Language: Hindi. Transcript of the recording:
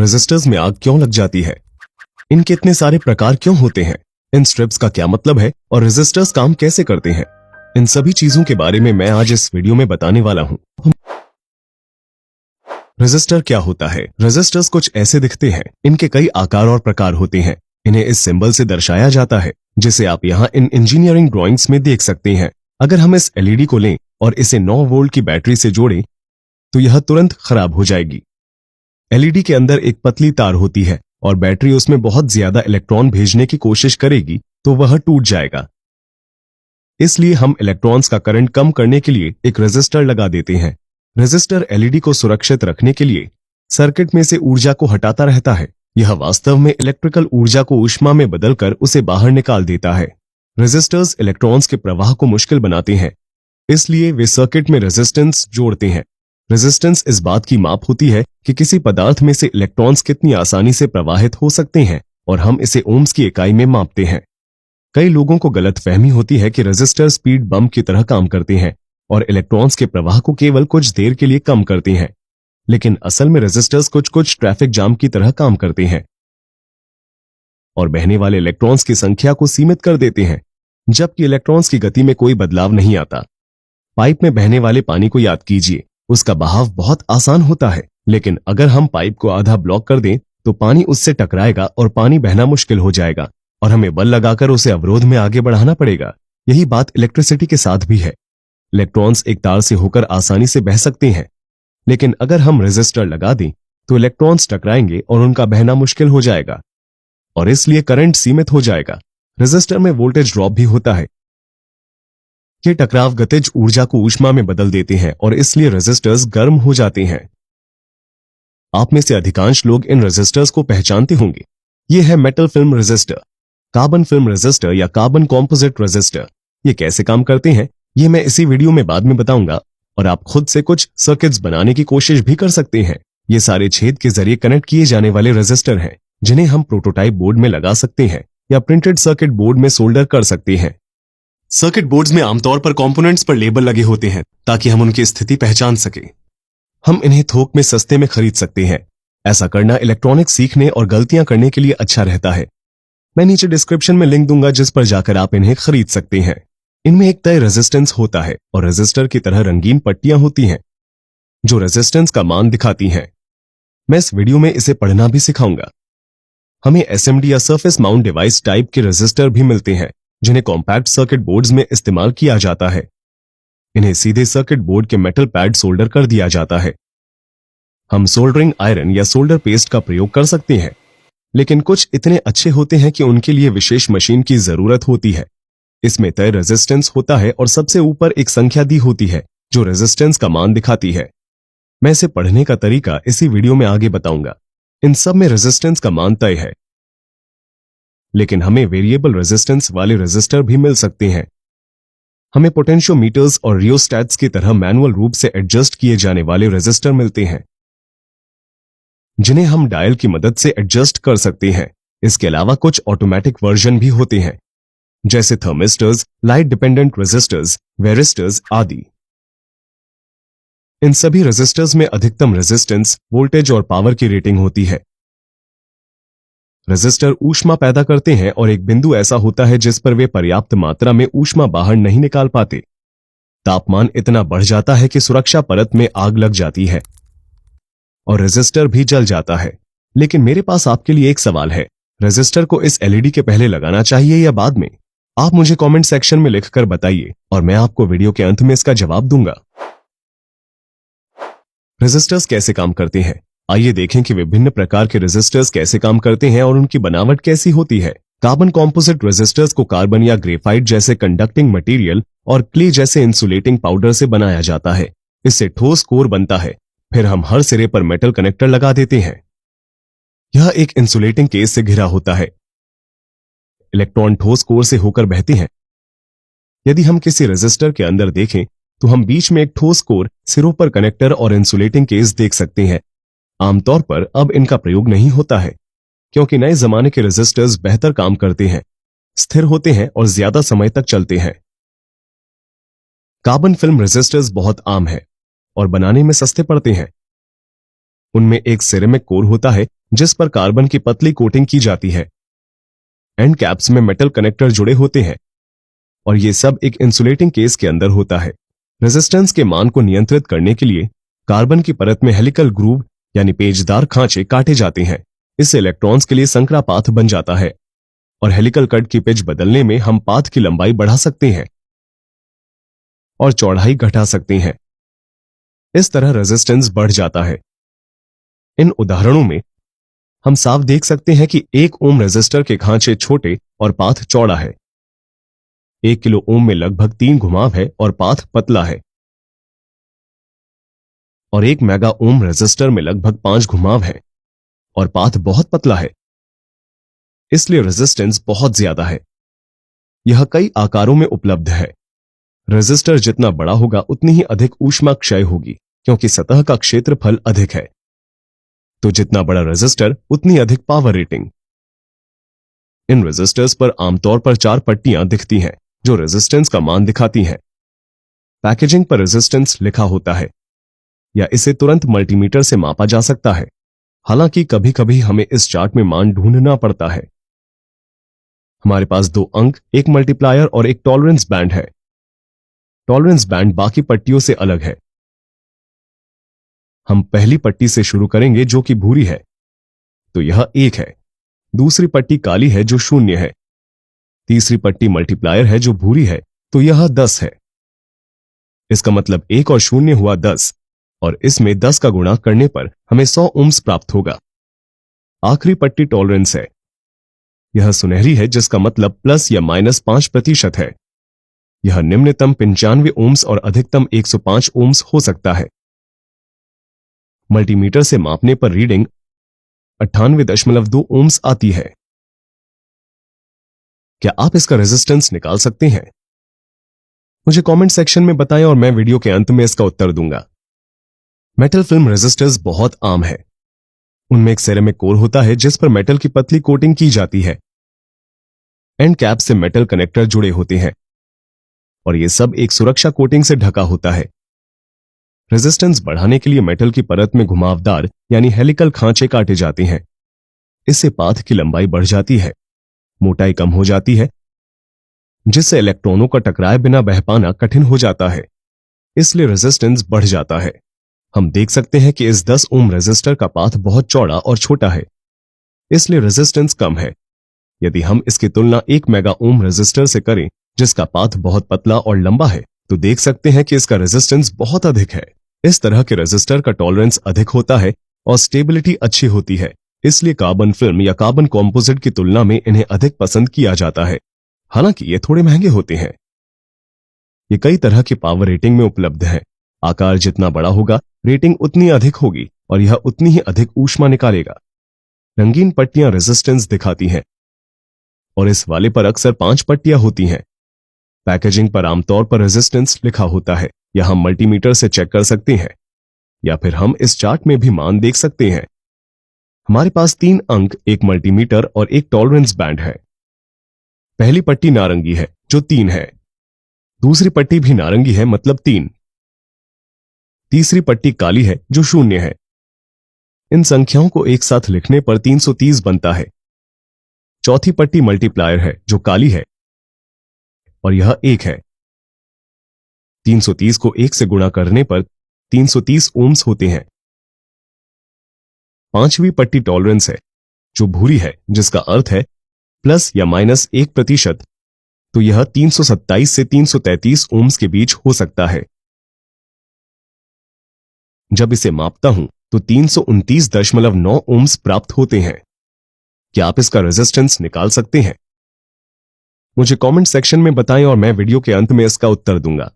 रेजिस्टर्स में आग क्यों लग जाती है? इनके इतने सारे प्रकार क्यों होते हैं? इन स्ट्रिप्स का क्या मतलब है और रेजिस्टर्स काम कैसे करते हैं? इन सभी चीजों के बारे में मैं आज इस वीडियो में बताने वाला हूं। रेजिस्टर क्या होता है? रेजिस्टर्स कुछ ऐसे दिखते हैं। इनके कई आकार और प्रकार होते हैं। इन्हें इस सिंबल से दर्शाया जाता है, जिसे आप यहाँ इन इंजीनियरिंग ड्राइंग्स में देख सकते हैं। अगर हम इस एलईडी को लें और इसे 9 वोल्ट की बैटरी से जोड़ें, तो यह तुरंत खराब हो जाएगी। एलईडी के अंदर एक पतली तार होती है और बैटरी उसमें बहुत ज्यादा इलेक्ट्रॉन भेजने की कोशिश करेगी तो वह टूट जाएगा। इसलिए हम इलेक्ट्रॉन्स का करंट कम करने के लिए एक रेजिस्टर लगा देते हैं। रेजिस्टर एलईडी को सुरक्षित रखने के लिए सर्किट में से ऊर्जा को हटाता रहता है। यह वास्तव में इलेक्ट्रिकल ऊर्जा को ऊष्मा में बदलकर उसे बाहर निकाल देता है। रेजिस्टर्स इलेक्ट्रॉन्स के प्रवाह को मुश्किल बनाते हैं, इसलिए वे सर्किट में रेजिस्टेंस जोड़ते हैं। रेजिस्टेंस इस बात की माप होती है कि किसी पदार्थ में से इलेक्ट्रॉन्स कितनी आसानी से प्रवाहित हो सकते हैं और हम इसे ओम्स की इकाई में मापते हैं। कई लोगों को गलतफहमी होती है कि रेजिस्टर स्पीड बम्प की तरह काम करते हैं और इलेक्ट्रॉन्स के प्रवाह को केवल कुछ देर के लिए कम करते हैं, लेकिन असल में रेजिस्टर्स कुछ ट्रैफिक जाम की तरह काम करते हैं और बहने वाले इलेक्ट्रॉन्स की संख्या को सीमित कर देते हैं, जबकि इलेक्ट्रॉन्स की गति में कोई बदलाव नहीं आता। पाइप में बहने वाले पानी को याद कीजिए। उसका बहाव बहुत आसान होता है, लेकिन अगर हम पाइप को आधा ब्लॉक कर दें तो पानी उससे टकराएगा और पानी बहना मुश्किल हो जाएगा और हमें बल लगाकर उसे अवरोध में आगे बढ़ाना पड़ेगा। यही बात इलेक्ट्रिसिटी के साथ भी है। इलेक्ट्रॉन्स एक तार से होकर आसानी से बह सकते हैं, लेकिन अगर हम रेजिस्टर लगा दें तो इलेक्ट्रॉन्स टकराएंगे और उनका बहना मुश्किल हो जाएगा और इसलिए करंट सीमित हो जाएगा। रेजिस्टर में वोल्टेज ड्रॉप भी होता है। ये टकराव गतिज ऊर्जा को ऊष्मा में बदल देते हैं और इसलिए रेजिस्टर्स गर्म हो जाते हैं। आप में से अधिकांश लोग इन रेजिस्टर्स को पहचानते होंगे। ये है metal film resistor, carbon film resistor या कार्बन कॉम्पोजिट रेजिस्टर। ये कैसे काम करते हैं ये मैं इसी वीडियो में बाद में बताऊंगा और आप खुद से कुछ सर्किट्स बनाने की कोशिश भी कर सकते हैं। ये सारे छेद के जरिए कनेक्ट किए जाने वाले रेजिस्टर हैं, जिन्हें हम प्रोटोटाइप बोर्ड में लगा सकते हैं या प्रिंटेड सर्किट बोर्ड में सोल्डर कर सकते हैं। सर्किट बोर्ड्स में आमतौर पर कंपोनेंट्स पर लेबल लगे होते हैं ताकि हम उनकी स्थिति पहचान सकें। हम इन्हें थोक में सस्ते में खरीद सकते हैं। ऐसा करना इलेक्ट्रॉनिक्स सीखने और गलतियां करने के लिए अच्छा रहता है। मैं नीचे डिस्क्रिप्शन में लिंक दूंगा जिस पर जाकर आप इन्हें खरीद सकते हैं। इनमें एक तय रेजिस्टेंस होता है और रेजिस्टर की तरह रंगीन पट्टियां होती हैं जो रेजिस्टेंस का मान दिखाती हैं। मैं इस वीडियो में इसे पढ़ना भी सिखाऊंगा। हमें एसएमडी या सरफेस माउंट डिवाइस टाइप के रेजिस्टर भी मिलते हैं, जिन्हें कॉम्पैक्ट सर्किट बोर्ड्स में इस्तेमाल किया जाता है। इन्हें सीधे सर्किट बोर्ड के मेटल पैड सोल्डर कर दिया जाता है। हम सोल्डरिंग आयरन या सोल्डर पेस्ट का प्रयोग कर सकते हैं, लेकिन कुछ इतने अच्छे होते हैं कि उनके लिए विशेष मशीन की जरूरत होती है। इसमें तय रेजिस्टेंस होता है और सबसे ऊपर एक संख्या दी होती है जो रेजिस्टेंस का मान दिखाती है। मैं इसे पढ़ने का तरीका इसी वीडियो में आगे बताऊंगा। इन सब में रेजिस्टेंस का मान तय है, लेकिन हमें वेरिएबल रेजिस्टेंस वाले रेजिस्टर भी मिल सकते हैं। हमें पोटेंशियोमीटर्स और रियोस्टैट्स की तरह मैनुअल रूप से एडजस्ट किए जाने वाले रेजिस्टर मिलते हैं, जिन्हें हम डायल की मदद से एडजस्ट कर सकते हैं। इसके अलावा कुछ ऑटोमेटिक वर्जन भी होते हैं, जैसे थर्मिस्टर्स, लाइट डिपेंडेंट रेजिस्टर्स, वेरिस्टर्स आदि। इन सभी रेजिस्टर्स में अधिकतम रेजिस्टेंस, वोल्टेज और पावर की रेटिंग होती है। रेजिस्टर ऊष्मा पैदा करते हैं और एक बिंदु ऐसा होता है जिस पर वे पर्याप्त मात्रा में ऊष्मा बाहर नहीं निकाल पाते। तापमान इतना बढ़ जाता है कि सुरक्षा परत में आग लग जाती है और रेजिस्टर भी जल जाता है। लेकिन मेरे पास आपके लिए एक सवाल है, रेजिस्टर को इस एलईडी के पहले लगाना चाहिए या बाद में? आप मुझे कमेंट सेक्शन में लिखकर बताइए और मैं आपको वीडियो के अंत में इसका जवाब दूंगा। रेजिस्टर्स कैसे काम करते हैं? आइए देखें कि विभिन्न प्रकार के रेजिस्टर्स कैसे काम करते हैं और उनकी बनावट कैसी होती है। कार्बन कॉम्पोजिट रेजिस्टर्स को कार्बन या ग्रेफाइट जैसे कंडक्टिंग मटेरियल और क्ले जैसे इंसुलेटिंग पाउडर से बनाया जाता है। इससे ठोस कोर बनता है। फिर हम हर सिरे पर मेटल कनेक्टर लगा देते हैं। यह एक इंसुलेटिंग केस से घिरा होता है। इलेक्ट्रॉन ठोस कोर से होकर बहते हैं। यदि हम किसी रेजिस्टर के अंदर देखें तो हम बीच में एक ठोस कोर, सिरों पर कनेक्टर और इंसुलेटिंग केस देख सकते हैं। आमतौर पर अब इनका प्रयोग नहीं होता है, क्योंकि नए जमाने के रेजिस्टर्स बेहतर काम करते हैं, स्थिर होते हैं और ज्यादा समय तक चलते हैं। कार्बन फिल्म रेजिस्टर्स बहुत आम है और बनाने में सस्ते पड़ते हैं। उनमें एक सिरेमिक कोर होता है जिस पर कार्बन की पतली कोटिंग की जाती है। एंड कैप्स में मेटल कनेक्टर जुड़े होते हैं और ये सब एक इंसुलेटिंग केस के अंदर होता है। रेजिस्टेंस के मान को नियंत्रित करने के लिए कार्बन की परत में हेलिकल ग्रूव यानी पेचदार खांचे काटे जाते हैं। इससे इलेक्ट्रॉन्स के लिए संकरा पाथ बन जाता है और हेलिकल कट की पिच बदलने में हम पाथ की लंबाई बढ़ा सकते हैं और चौड़ाई घटा सकते हैं। इस तरह रेजिस्टेंस बढ़ जाता है। इन उदाहरणों में हम साफ देख सकते हैं कि 1 ओम रेजिस्टर के खांचे छोटे और पाथ चौड़ा है। 1 किलो ओम में लगभग 3 घुमाव है और पाथ पतला है और 1 मेगा ओम रेजिस्टर में लगभग 5 घुमाव है और पाथ बहुत पतला है। इसलिए रेजिस्टेंस बहुत ज्यादा है। यह कई आकारों में उपलब्ध है। रेजिस्टर जितना बड़ा होगा उतनी ही अधिक ऊष्मा क्षय होगी क्योंकि सतह का क्षेत्रफल अधिक है। तो जितना बड़ा रेजिस्टर उतनी अधिक पावर रेटिंग। इन रेजिस्टर्स पर आमतौर पर 4 पट्टियां दिखती हैं जो रेजिस्टेंस का मान दिखाती हैं। पैकेजिंग पर रेजिस्टेंस लिखा होता है या इसे तुरंत मल्टीमीटर से मापा जा सकता है। हालांकि कभी कभी हमें इस चार्ट में मान ढूंढना पड़ता है। हमारे पास 2 अंक, एक मल्टीप्लायर और एक टॉलरेंस बैंड है। टॉलरेंस बैंड बाकी पट्टियों से अलग है। हम पहली पट्टी से शुरू करेंगे जो कि भूरी है, तो यह 1 है। दूसरी पट्टी काली है जो 0 है। तीसरी पट्टी मल्टीप्लायर है जो भूरी है, तो यह 10 है। इसका मतलब 1 और 0 हुआ 10 और इसमें 10 का गुणा करने पर हमें 100 ओम्स प्राप्त होगा। आखिरी पट्टी टॉलरेंस है। यह सुनहरी है जिसका मतलब प्लस या माइनस 5% है। यह निम्नतम 95 ओम्स और अधिकतम 105 ओम्स हो सकता है। मल्टीमीटर से मापने पर रीडिंग 98.2 ओम्स आती है। क्या आप इसका रेजिस्टेंस निकाल सकते हैं? मुझे कमेंट सेक्शन में बताएं और मैं वीडियो के अंत में इसका उत्तर दूंगा। मेटल फिल्म रेजिस्टर्स बहुत आम है। उनमें एक सेरेमिक कोर होता है जिस पर मेटल की पतली कोटिंग की जाती है। एंड कैप से मेटल कनेक्टर जुड़े होते हैं और यह सब एक सुरक्षा कोटिंग से ढका होता है। रेजिस्टेंस बढ़ाने के लिए मेटल की परत में घुमावदार यानी हेलिकल खांचे काटे जाते हैं। इससे पाथ की लंबाई बढ़ जाती है, मोटाई कम हो जाती है, जिससे इलेक्ट्रॉनों का टकराए बिना बह पाना कठिन हो जाता है। इसलिए रेजिस्टेंस बढ़ जाता है। हम देख सकते हैं कि इस 10 ओम रेजिस्टर का पाथ बहुत चौड़ा और छोटा है, इसलिए रेजिस्टेंस कम है। यदि हम इसकी तुलना 1 मेगा ओम रेजिस्टर से करें जिसका पाथ बहुत पतला और लंबा है, तो देख सकते हैं कि इसका रेजिस्टेंस बहुत अधिक है। इस तरह के रेजिस्टर का टॉलरेंस अधिक होता है और स्टेबिलिटी अच्छी होती है। इसलिए कार्बन फिल्म या कार्बन कॉम्पोजिट की तुलना में इन्हें अधिक पसंद किया जाता है। हालांकि ये थोड़े महंगे होते हैं। ये कई तरह की पावर रेटिंग में उपलब्ध है। आकार जितना बड़ा होगा रेटिंग उतनी अधिक होगी और यह उतनी ही अधिक ऊष्मा निकालेगा। रंगीन पट्टियां रेजिस्टेंस दिखाती हैं और इस वाले पर अक्सर 5 पट्टियां होती हैं। पैकेजिंग पर आमतौर पर रेजिस्टेंस लिखा होता है या हम मल्टीमीटर से चेक कर सकते हैं या फिर हम इस चार्ट में भी मान देख सकते हैं। हमारे पास 3 अंक, एक मल्टीमीटर और एक टॉलरेंस बैंड है। पहली पट्टी नारंगी है जो 3 है। दूसरी पट्टी भी नारंगी है मतलब 3। तीसरी पट्टी काली है जो 0 है। इन संख्याओं को एक साथ लिखने पर 330 बनता है। चौथी पट्टी मल्टीप्लायर है जो काली है और यह 1 है। 330 को 1 से गुणा करने पर 330 ओम्स होते हैं। पांचवी पट्टी टॉलरेंस है जो भूरी है जिसका अर्थ है प्लस या माइनस 1%, तो यह 327 से 333 ओम्स के बीच हो सकता है। जब इसे मापता हूं तो 329.9 ओम्स प्राप्त होते हैं। क्या आप इसका रेजिस्टेंस निकाल सकते हैं? मुझे कमेंट सेक्शन में बताएं और मैं वीडियो के अंत में इसका उत्तर दूंगा।